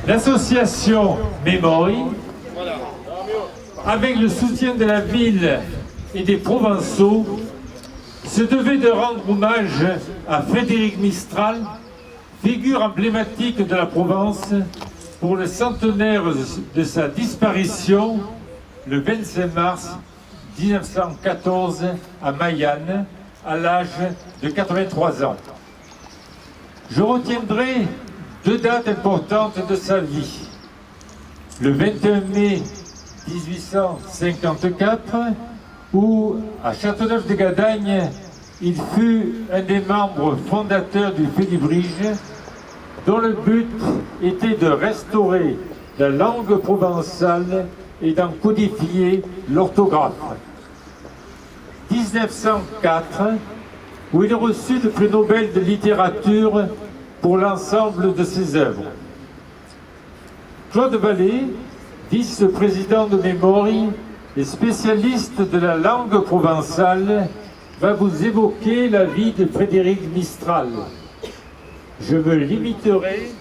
L'association Memory, avec le soutien de la ville et des Provençaux, se devait de rendre hommage à Frédéric Mistral, figure emblématique de la Provence, pour le centenaire de sa disparition le 25 mars 1914 à Maillan, à l'âge de 83 ans. Je retiendrai deux dates importantes de sa vie. Le 21 mai 1854, où, à Châteauneuf-de-Gadagne, il fut un des membres fondateurs du Félibrige, dont le but était de restaurer la langue provençale et d'en codifier l'orthographe. 1904, où il reçut le prix Nobel de littérature pour l'ensemble de ses œuvres. Claude Vallée, vice-président de Memory et spécialiste de la langue provençale, va vous évoquer la vie de Frédéric Mistral. Je me limiterai,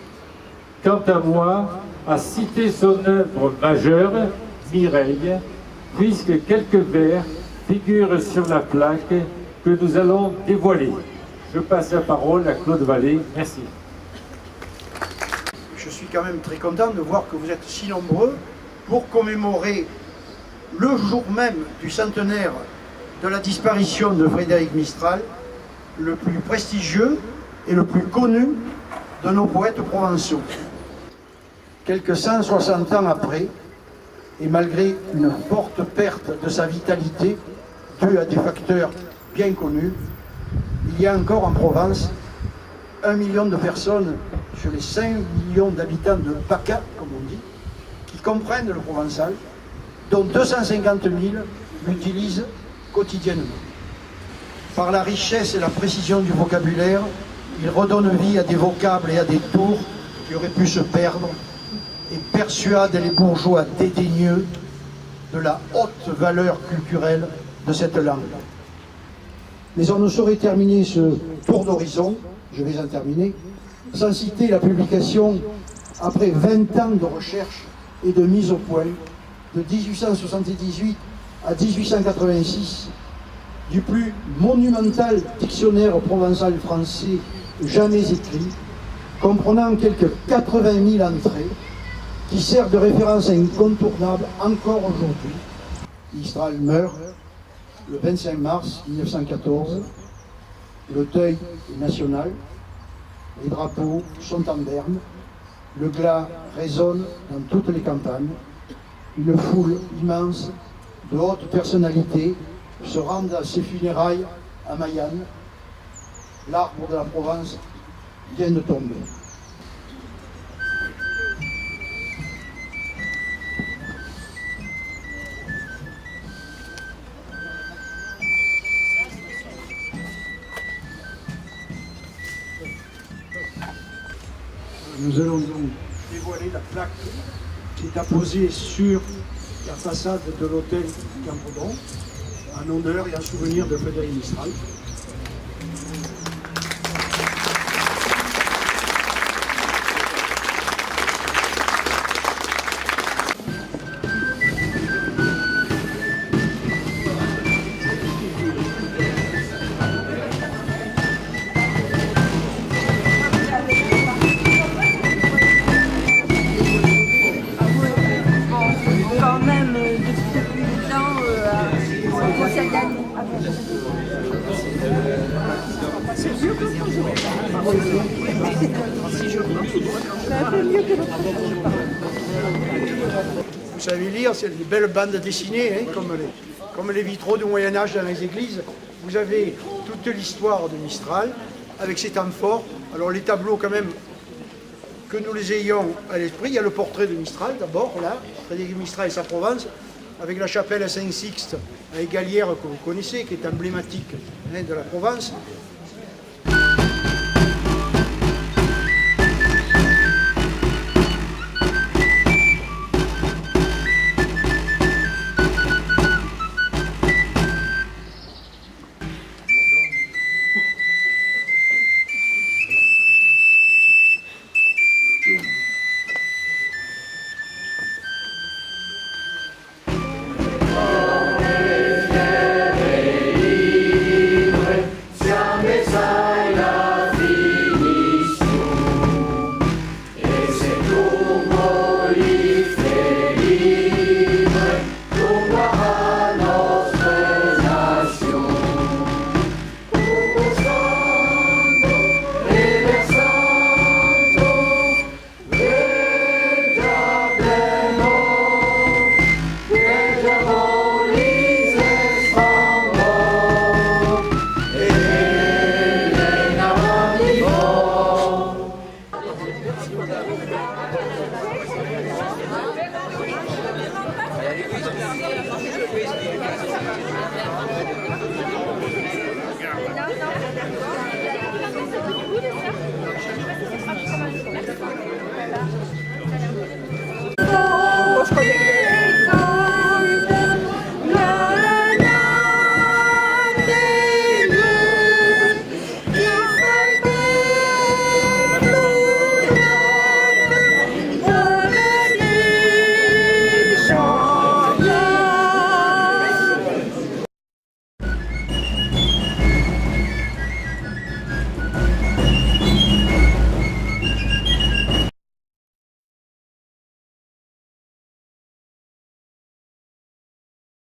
quant à moi, à citer son œuvre majeure, Mireille, puisque quelques vers figurent sur la plaque que nous allons dévoiler. Je passe la parole à Claude Vallée. Merci. Je suis quand même très content de voir que vous êtes si nombreux pour commémorer le jour même du centenaire de la disparition de Frédéric Mistral, le plus prestigieux et le plus connu de nos poètes provençaux. Quelques 160 ans après, et malgré une forte perte de sa vitalité, due à des facteurs bien connus, il y a encore en Provence 1 million de personnes sur les 5 millions d'habitants de PACA, comme on dit, qui comprennent le provençal, dont 250 000 l'utilisent quotidiennement. Par la richesse et la précision du vocabulaire, il redonne vie à des vocables et à des tours qui auraient pu se perdre et persuade les bourgeois dédaigneux de la haute valeur culturelle de cette langue. Mais on ne saurait terminer ce tour d'horizon, je vais en terminer, sans citer la publication, après 20 ans de recherche et de mise au point, de 1878 à 1886, du plus monumental dictionnaire provençal français jamais écrit, comprenant quelques 80 000 entrées, qui sert de référence incontournable encore aujourd'hui. Mistral meurt le 25 mars 1914, le deuil est national, les drapeaux sont en berne, le glas résonne dans toutes les campagnes, une foule immense de hautes personnalités se rendent à ses funérailles à Maillan. L'arbre de la Provence vient de tomber. Nous allons donc dévoiler la plaque qui est apposée sur la façade de l'hôtel Camprodon, en honneur et en souvenir de Frédéric Mistral. Vous savez lire, c'est des belles bandes dessinées, hein, comme les vitraux du Moyen-Âge dans les églises. Vous avez toute l'histoire de Mistral, avec ses temps forts. Alors les tableaux quand même, que nous les ayons à l'esprit, il y a le portrait de Mistral d'abord, là, Frédéric Mistral et sa Provence, avec la chapelle Saint-Sixte à Égalière que vous connaissez, qui est emblématique, hein, de la Provence.